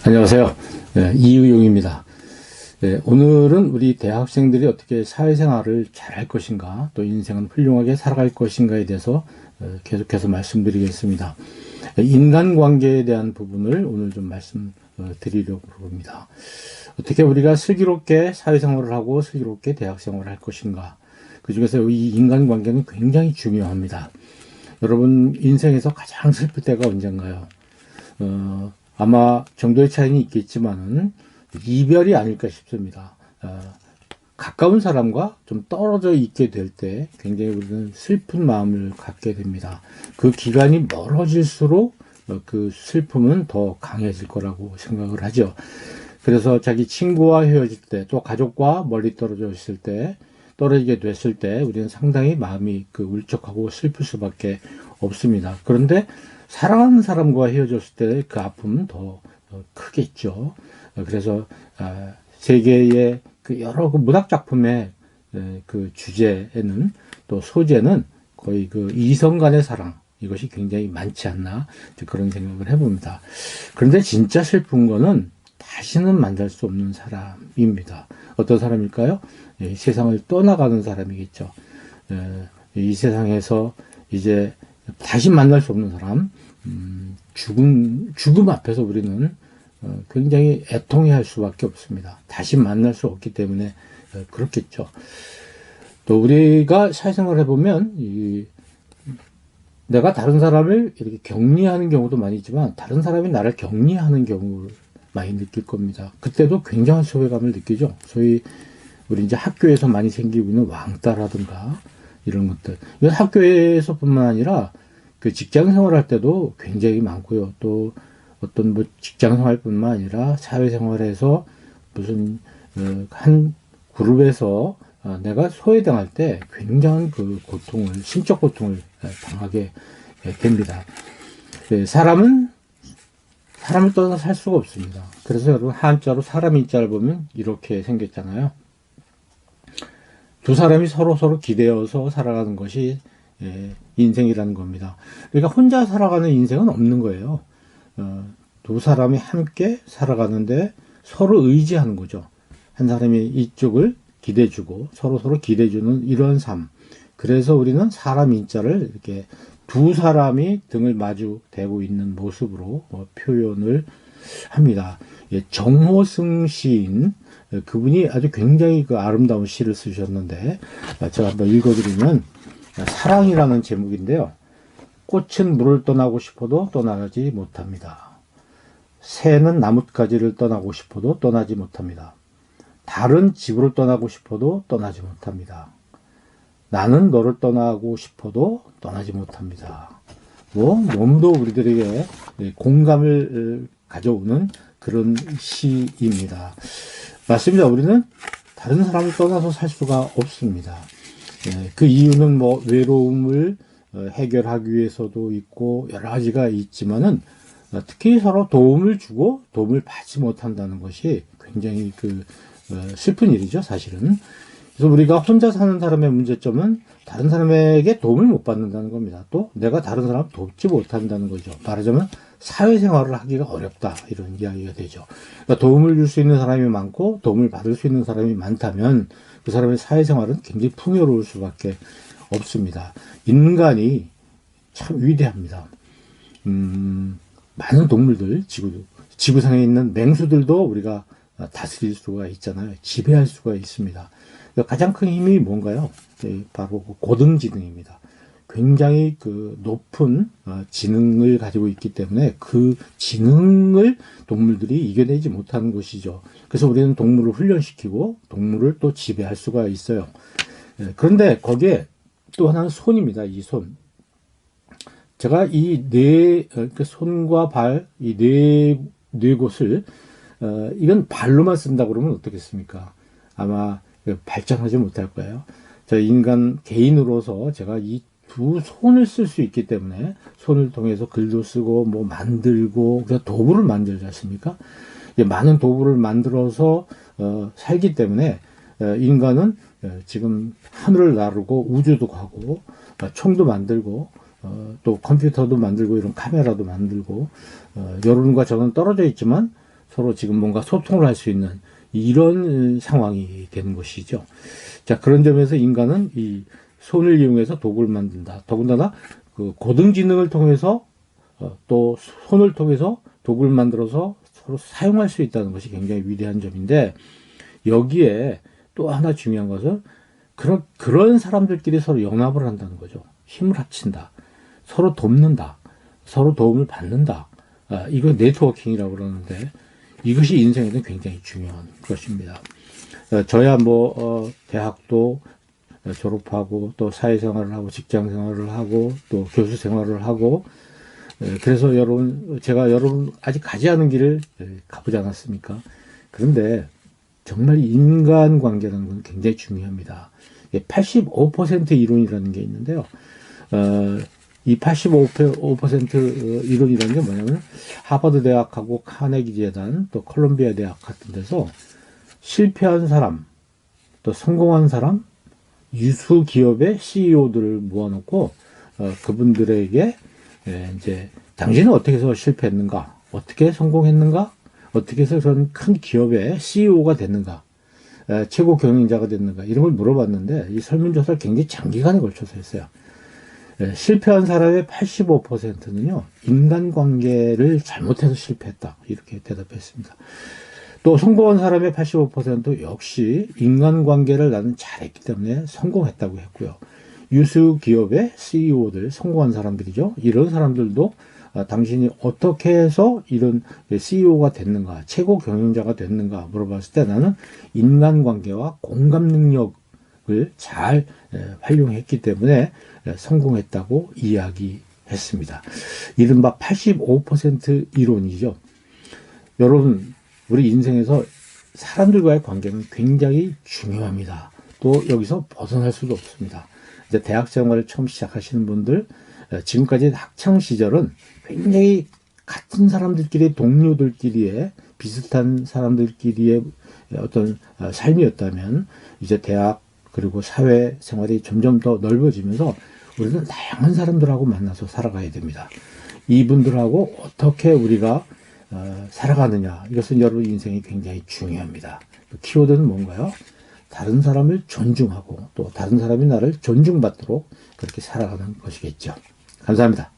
안녕하세요. 이의용입니다. 오늘은 우리 대학생들이 어떻게 사회생활을 잘할 것인가, 또 인생은 훌륭하게 살아갈 것인가에 대해서 계속해서 말씀드리겠습니다. 인간관계에 대한 부분을 오늘 좀 말씀드리려고 합니다. 어떻게 우리가 슬기롭게 사회생활을 하고 슬기롭게 대학생활을 할 것인가, 그 중에서 이 인간관계는 굉장히 중요합니다. 여러분 인생에서 가장 슬플 때가 언젠가요? 아마 정도의 차이는 있겠지만은 이별이 아닐까 싶습니다. 가까운 사람과 좀 떨어져 있게 될 때 굉장히 우리는 슬픈 마음을 갖게 됩니다. 그 기간이 멀어질수록 그 슬픔은 더 강해질 거라고 생각을 하죠. 그래서 자기 친구와 헤어질 때, 또 가족과 멀리 떨어져 있을 때, 떨어지게 됐을 때 우리는 상당히 마음이 울적하고 슬플 수밖에 없습니다. 그런데 사랑하는 사람과 헤어졌을 때 그 아픔은 더 크겠죠. 그래서 세계의 여러 문학 작품의 그 주제에는, 또 소재는 거의 이성 간의 사랑, 이것이 굉장히 많지 않나, 그런 생각을 해봅니다. 그런데 진짜 슬픈 거는 다시는 만날 수 없는 사람입니다. 어떤 사람일까요? 세상을 떠나가는 사람이겠죠. 이 세상에서 이제 다시 만날 수 없는 사람, 죽음 앞에서 우리는 굉장히 애통해할 수밖에 없습니다. 다시 만날 수 없기 때문에 그렇겠죠. 또 우리가 사회생활을 해보면 내가 다른 사람을 이렇게 격리하는 경우도 많이 있지만, 다른 사람이 나를 격리하는 경우를 많이 느낄 겁니다. 그때도 굉장한 소외감을 느끼죠. 소위 우리 이제 학교에서 많이 생기고 있는 왕따라든가 이런 것들, 이건 학교에서뿐만 아니라 그 직장 생활할 때도 굉장히 많고요. 또 어떤 직장 생활뿐만 아니라 사회생활에서 무슨 한 그룹에서 내가 소외당할 때 굉장한 고통을, 심적 고통을 당하게 됩니다. 사람을 떠나서 살 수가 없습니다. 그래서 여러분 한자로 사람 인자를 보면 이렇게 생겼잖아요. 두 사람이 서로 기대어서 살아가는 것이 인생이라는 겁니다. 그러니까 혼자 살아가는 인생은 없는 거예요. 두 사람이 함께 살아가는데 서로 의지하는 거죠. 한 사람이 이쪽을 기대주고 서로 기대주는 이런 삶. 그래서 우리는 사람 인자를 이렇게 두 사람이 등을 마주 대고 있는 모습으로 표현을 합니다. 정호승 시인, 그분이 아주 굉장히 아름다운 시를 쓰셨는데, 제가 한번 읽어드리면, 사랑이라는 제목인데요. 꽃은 물을 떠나고 싶어도 떠나지 못합니다. 새는 나뭇가지를 떠나고 싶어도 떠나지 못합니다. 달은 지구를 떠나고 싶어도 떠나지 못합니다. 나는 너를 떠나고 싶어도 떠나지 못합니다. 너무도 우리들에게 공감을 가져오는 그런 시입니다. 맞습니다. 우리는 다른 사람을 떠나서 살 수가 없습니다. 그 이유는 외로움을 해결하기 위해서도 있고 여러 가지가 있지만은, 특히 서로 도움을 주고 도움을 받지 못한다는 것이 굉장히 슬픈 일이죠, 사실은. 그래서 우리가 혼자 사는 사람의 문제점은 다른 사람에게 도움을 못 받는다는 겁니다. 또 내가 다른 사람을 돕지 못한다는 거죠. 말하자면 사회생활을 하기가 어렵다, 이런 이야기가 되죠. 그러니까 도움을 줄 수 있는 사람이 많고 도움을 받을 수 있는 사람이 많다면 그 사람의 사회생활은 굉장히 풍요로울 수밖에 없습니다. 인간이 참 위대합니다. 많은 동물들, 지구상에 있는 맹수들도 우리가 다스릴 수가 있잖아요. 지배할 수가 있습니다. 가장 큰 힘이 뭔가요? 바로 고등지능입니다. 굉장히 높은 지능을 가지고 있기 때문에 그 지능을 동물들이 이겨내지 못하는 것이죠. 그래서 우리는 동물을 훈련시키고 동물을 또 지배할 수가 있어요. 그런데 거기에 또 하나는 손입니다. 이 손. 제가 이 손과 발, 이 네 곳을, 이건 발로만 쓴다고 그러면 어떻겠습니까? 아마 발전하지 못할 거예요. 저 인간 개인으로서 제가 이 두 손을 쓸 수 있기 때문에 손을 통해서 글도 쓰고 만들고, 그래서 도구를 만들지 않습니까? 많은 도구를 만들어서 살기 때문에 인간은 지금 하늘을 나르고 우주도 가고 총도 만들고 또 컴퓨터도 만들고 이런 카메라도 만들고, 여러분과 저는 떨어져 있지만 서로 지금 뭔가 소통을 할 수 있는 이런 상황이 되는 것이죠. 자, 그런 점에서 인간은 이 손을 이용해서 도구를 만든다. 더군다나 그 고등지능을 통해서 또 손을 통해서 도구를 만들어서 서로 사용할 수 있다는 것이 굉장히 위대한 점인데, 여기에 또 하나 중요한 것은 그런 사람들끼리 서로 연합을 한다는 거죠. 힘을 합친다. 서로 돕는다. 서로 도움을 받는다. 이거 네트워킹이라고 그러는데, 이것이 인생에는 굉장히 중요한 것입니다. 저야 대학도 졸업하고 또 사회생활을 하고 직장 생활을 하고 또 교수 생활을 하고, 그래서 제가 여러분 아직 가지 않은 길을 가보지 않았습니까? 그런데 정말 인간관계라는 건 굉장히 중요합니다. 85% 이론이라는 게 있는데요. 이 85% 이론이라는 게 뭐냐면, 하버드 대학하고 카네기 재단 또 콜롬비아 대학 같은 데서 실패한 사람 또 성공한 사람 유수 기업의 CEO들을 모아놓고 그분들에게 이제 당신은 어떻게 해서 실패했는가, 어떻게 성공했는가, 어떻게 해서 그런 큰 기업의 CEO가 됐는가, 최고 경영자가 됐는가, 이런 걸 물어봤는데, 이 설문조사를 굉장히 장기간에 걸쳐서 했어요. 실패한 사람의 85%는요, 인간관계를 잘못해서 실패했다, 이렇게 대답했습니다. 또 성공한 사람의 85%도 역시 인간관계를 나는 잘했기 때문에 성공했다고 했고요. 유수 기업의 CEO들, 성공한 사람들이죠. 이런 사람들도 당신이 어떻게 해서 이런 CEO가 됐는가, 최고 경영자가 됐는가 물어봤을 때, 나는 인간관계와 공감 능력을 잘 활용했기 때문에 성공했다고 이야기했습니다. 이른바 85% 이론이죠. 여러분, 우리 인생에서 사람들과의 관계는 굉장히 중요합니다. 또 여기서 벗어날 수도 없습니다. 이제 대학 생활을 처음 시작하시는 분들, 지금까지 학창 시절은 굉장히 같은 사람들끼리, 동료들끼리의 비슷한 사람들끼리의 어떤 삶이었다면, 이제 대학 그리고 사회 생활이 점점 더 넓어지면서 우리는 다양한 사람들하고 만나서 살아가야 됩니다. 이분들하고 어떻게 우리가 살아가느냐, 이것은 여러분 인생이 굉장히 중요합니다. 키워드는 뭔가요? 다른 사람을 존중하고 또 다른 사람이 나를 존중받도록 그렇게 살아가는 것이겠죠. 감사합니다.